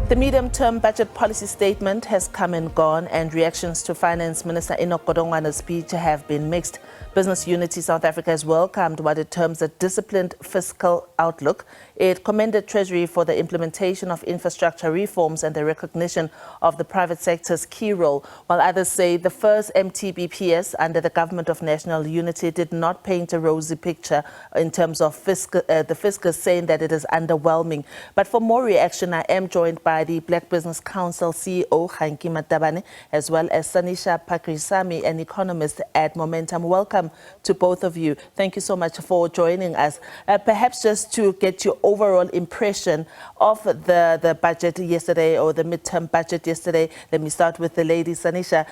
The medium-term budget policy statement has come and gone, and reactions to Finance Minister Godongana's speech have been mixed. Business Unity South Africa has welcomed what it terms a disciplined fiscal outlook. It commended Treasury for the implementation of infrastructure reforms and the recognition of the private sector's key role, while others say the first MTBPS under the Government of National Unity did not paint a rosy picture in terms of the fiscal, saying that it is underwhelming. But for more reaction, I am joined by the Black Business Council CEO Kganki Matabane, as well as Sanisha Packirisamy, an economist at Momentum. Welcome to both of you. Thank you so much for joining us. Perhaps just to get your overall impression of the budget yesterday, or the midterm budget yesterday. Let me start with the lady, Sanisha.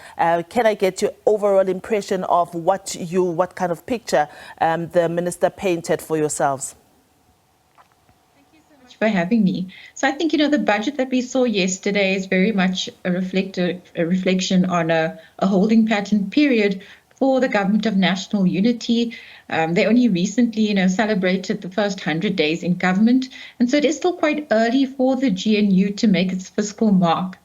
Can I get your overall impression of what kind of picture the minister painted for yourselves? For having me. So I think, the budget that we saw yesterday is very much a reflection on a holding pattern period for the Government of National Unity. They only recently, celebrated the first 100 days in government. And so it is still quite early for the GNU to make its fiscal mark.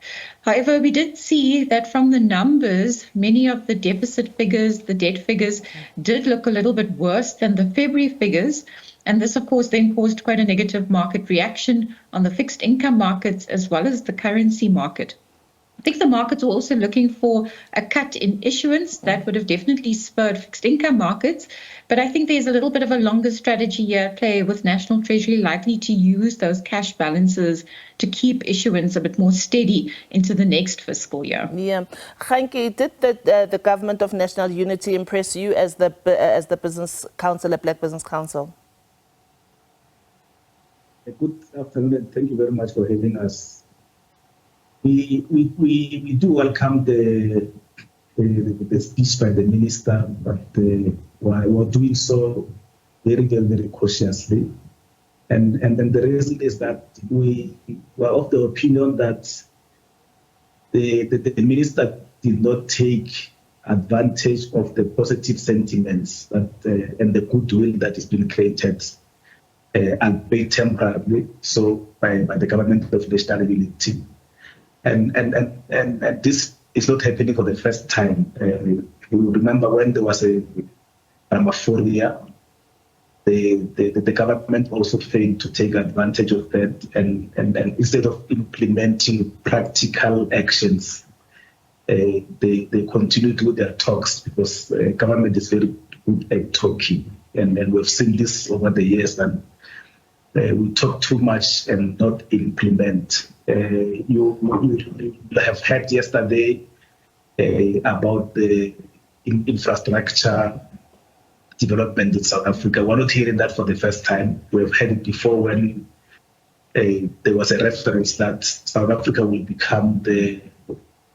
However, we did see that from the numbers, many of the deficit figures, the debt figures, did look a little bit worse than the February figures. And this, of course, then caused quite a negative market reaction on the fixed income markets as well as the currency market. I think the markets were also looking for a cut in issuance that would have definitely spurred fixed income markets. But I think there's a little bit of a longer strategy here at play, with National Treasury likely to use those cash balances to keep issuance a bit more steady into the next fiscal year. Yeah. Kganki, did the Government of National Unity impress you as the Business Council, a Black Business Council? Good afternoon, and thank you very much for having us. We do welcome the speech by the minister, but we're doing so very, very, very cautiously. And then the reason is that we were of the opinion that the minister did not take advantage of the positive sentiments and the goodwill that has been created, albeit temporarily, so by the Government of National Unity. And this is not happening for the first time. You remember when there was a Ramaphoria, the government also failed to take advantage of that, and instead of implementing practical actions, they continue to do their talks, because government is very good at talking, and we've seen this over the years. And we talk too much and not implement. You have heard yesterday about the infrastructure development in South Africa. We're not hearing that for the first time. We've heard it before, when there was a reference that South Africa will become the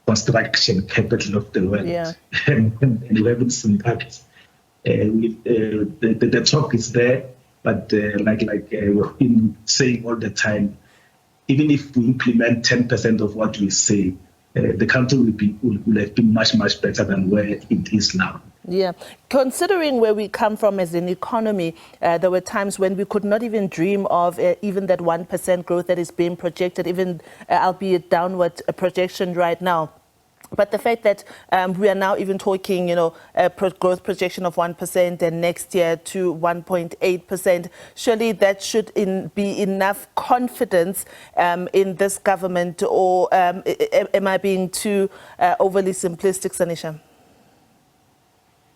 construction capital of the world. Yeah. and we haven't seen that. The talk is there. But like we've been saying all the time, even if we implement 10% of what we say, the country will have been much, much better than where it is now. Yeah. Considering where we come from as an economy, there were times when we could not even dream of even that 1% growth that is being projected, even albeit downward projection right now. But the fact that we are now even talking, a growth projection of 1% and next year to 1.8%, surely that should be enough confidence in this government, or am I being too overly simplistic, Sanisha?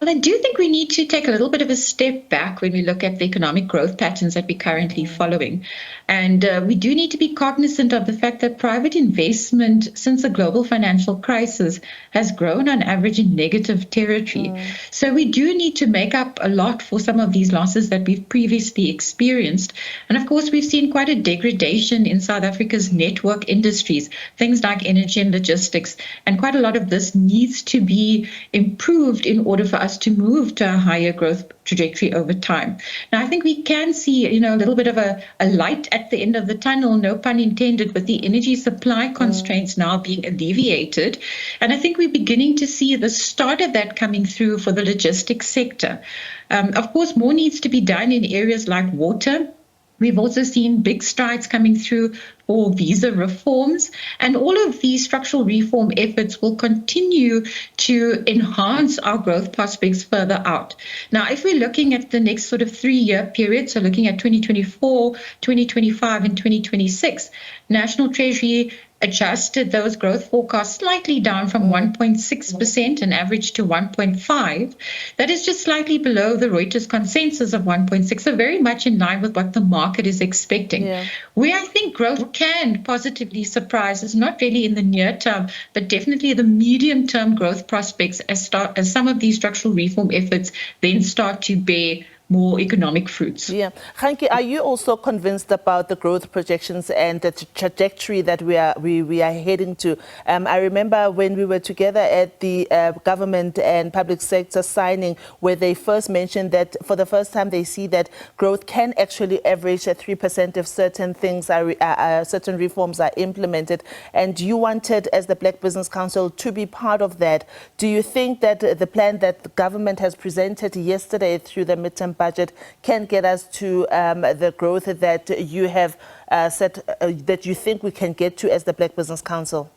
Well, I do think we need to take a little bit of a step back when we look at the economic growth patterns that we're currently following. And we do need to be cognizant of the fact that private investment since the global financial crisis has grown on average in negative territory. So we do need to make up a lot for some of these losses that we've previously experienced. And of course, we've seen quite a degradation in South Africa's network industries, things like energy and logistics. And quite a lot of this needs to be improved in order for us to move to a higher growth trajectory over time. Now, I think we can see, a little bit of a light at the end of the tunnel, no pun intended, with the energy supply constraints now being alleviated. And I think we're beginning to see the start of that coming through for the logistics sector. Of course, more needs to be done in areas like water. We've also seen big strides coming through for visa reforms. And all of these structural reform efforts will continue to enhance our growth prospects further out. Now, if we're looking at the next sort of 3-year period, so looking at 2024, 2025, and 2026, National Treasury adjusted those growth forecasts slightly down from 1.6% an average to 1.5%. That is just slightly below the Reuters consensus of 1.6%, so very much in line with what the market is expecting. Yeah. Where I think growth can positively surprise is not really in the near term, but definitely the medium-term growth prospects as some of these structural reform efforts then start to bear more economic fruits. Yeah. Kganki, are you also convinced about the growth projections and the trajectory that we are heading to? I remember when we were together at the government and public sector signing, where they first mentioned that for the first time they see that growth can actually average at 3% if certain things certain reforms are implemented. And you wanted, as the Black Business Council, to be part of that. Do you think that the plan that the government has presented yesterday through the midterm budget can get us to the growth that you have set, that you think we can get to as the Black Business Council?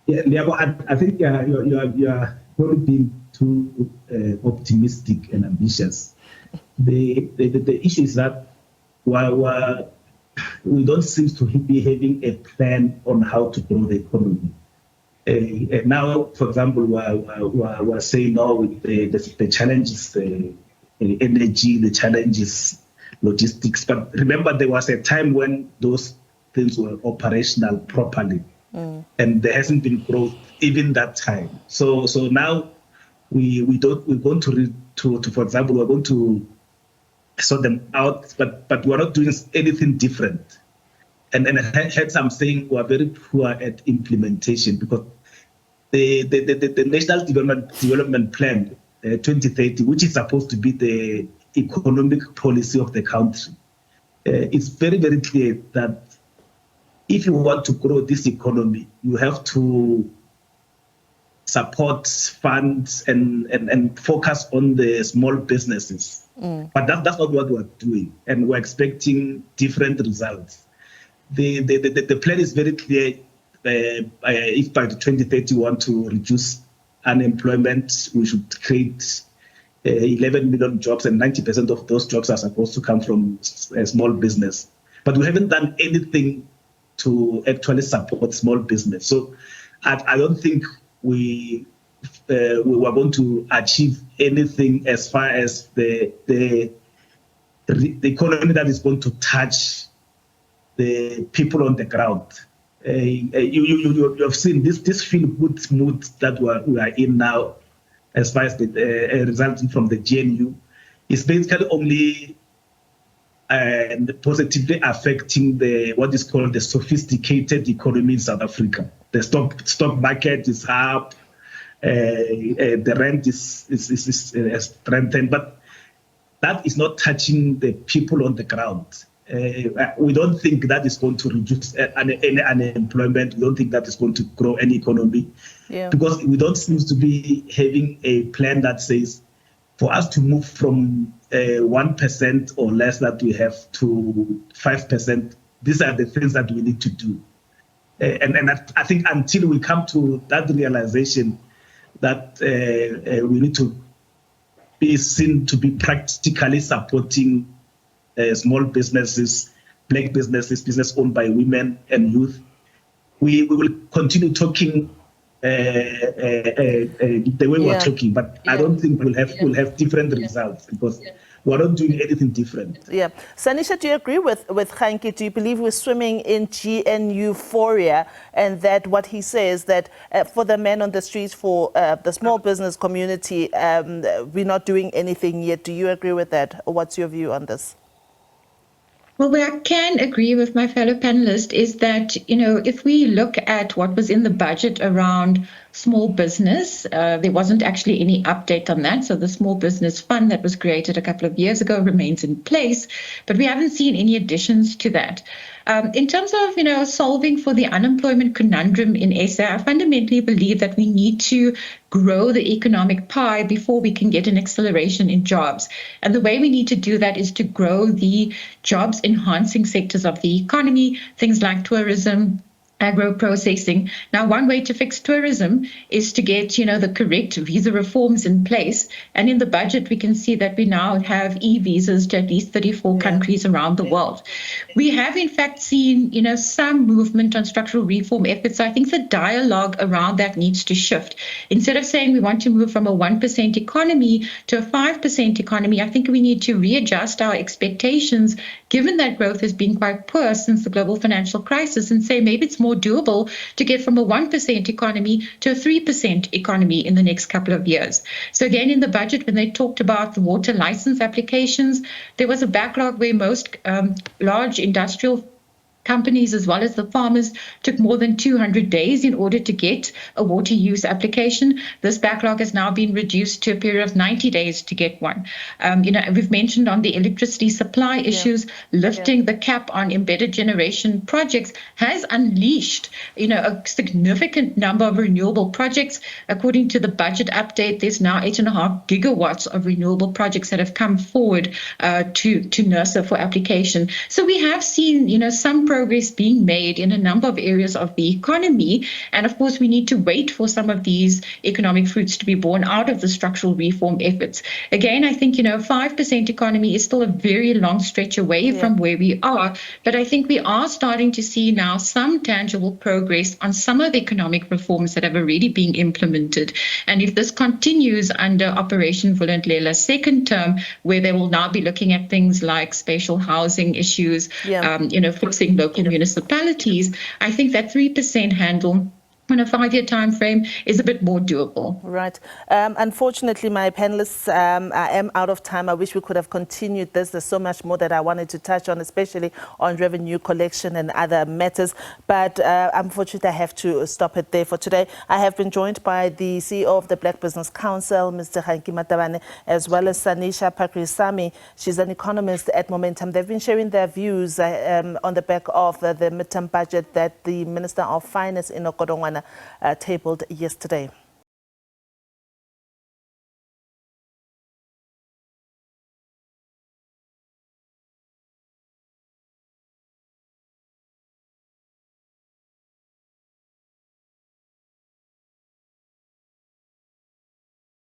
Yeah, I think you are probably being too optimistic and ambitious. The issue is that while we don't seem to be having a plan on how to grow the economy. Now, for example, we're saying now with the challenges, energy, the challenges, logistics. But remember, there was a time when those things were operational properly, and there hasn't been growth even that time. So now we're going to for example, we're going to sort them out, but we're not doing anything different. And hence I'm saying we're very poor at implementation, because the National Development Plan 2030, which is supposed to be the economic policy of the country, it's very, very clear that if you want to grow this economy, you have to support funds and focus on the small businesses. But that's not what we're doing, and we're expecting different results. The plan is very clear. If by 2030 we want to reduce unemployment, we should create 11 million jobs, and 90% of those jobs are supposed to come from small business. But we haven't done anything to actually support small business. So I don't think we were going to achieve anything as far as the economy that is going to touch the people on the ground. You have seen this feel-good mood that we are in now, as far as resulting from the GNU, is basically only positively affecting what is called the sophisticated economy in South Africa. The stock market is up, the rent is strengthened, but that is not touching the people on the ground. We don't think that is going to reduce any unemployment. We don't think that is going to grow any economy, because we don't seem to be having a plan that says for us to move from 1% or less that we have to 5%. These are the things that we need to do. And I think until we come to that realization that we need to be seen to be practically supporting small businesses, black businesses, business owned by women and youth, we will continue talking the way we're talking, but I don't think we'll have different results, because we're not doing anything different. Yeah. Sanisha, do you agree with Kganki? Do you believe we're swimming in GN euphoria, and that what he says, that for the men on the streets, for the small business community, we're not doing anything yet? Do you agree with that? Or what's your view on this? Well, where I can agree with my fellow panelists is that, if we look at what was in the budget around small business. There wasn't actually any update on that. So the small business fund that was created a couple of years ago remains in place, but we haven't seen any additions to that. In terms of, solving for the unemployment conundrum in SA, I fundamentally believe that we need to grow the economic pie before we can get an acceleration in jobs. And the way we need to do that is to grow the jobs enhancing sectors of the economy, things like tourism, agro-processing. Now, one way to fix tourism is to get, the correct visa reforms in place. And in the budget, we can see that we now have e-visas to at least 34 countries around the world. We have, in fact, seen, some movement on structural reform efforts. So I think the dialogue around that needs to shift. Instead of saying we want to move from a 1% economy to a 5% economy, I think we need to readjust our expectations, given that growth has been quite poor since the global financial crisis, and say maybe it's more doable to get from a 1% economy to a 3% economy in the next couple of years. So again, in the budget, when they talked about the water license applications, there was a backlog where most large industrial companies as well as the farmers took more than 200 days in order to get a water use application. This backlog has now been reduced to a period of 90 days to get one. We've mentioned on the electricity supply issues, lifting the cap on embedded generation projects has unleashed, a significant number of renewable projects. According to the budget update, there's now 8.5 gigawatts of renewable projects that have come forward to NERSA for application. So we have seen, some progress being made in a number of areas of the economy. And of course, we need to wait for some of these economic fruits to be born out of the structural reform efforts. Again, I think, 5% economy is still a very long stretch away from where we are. But I think we are starting to see now some tangible progress on some of the economic reforms that have already been implemented. And if this continues under Operation Vulindlela's second term, where they will now be looking at things like spatial housing issues, fixing local municipalities, I think that 3% handle on a 5-year time frame is a bit more doable. Right. Unfortunately, my panelists, I am out of time. I wish we could have continued this. There's so much more that I wanted to touch on, especially on revenue collection and other matters. But unfortunately, I have to stop it there for today. I have been joined by the CEO of the Black Business Council, Mr. Kganki Matabane, as well as Sanisha Packirisamy. She's an economist at Momentum. They've been sharing their views on the back of the midterm budget that the Minister of Finance in Godongana tabled yesterday.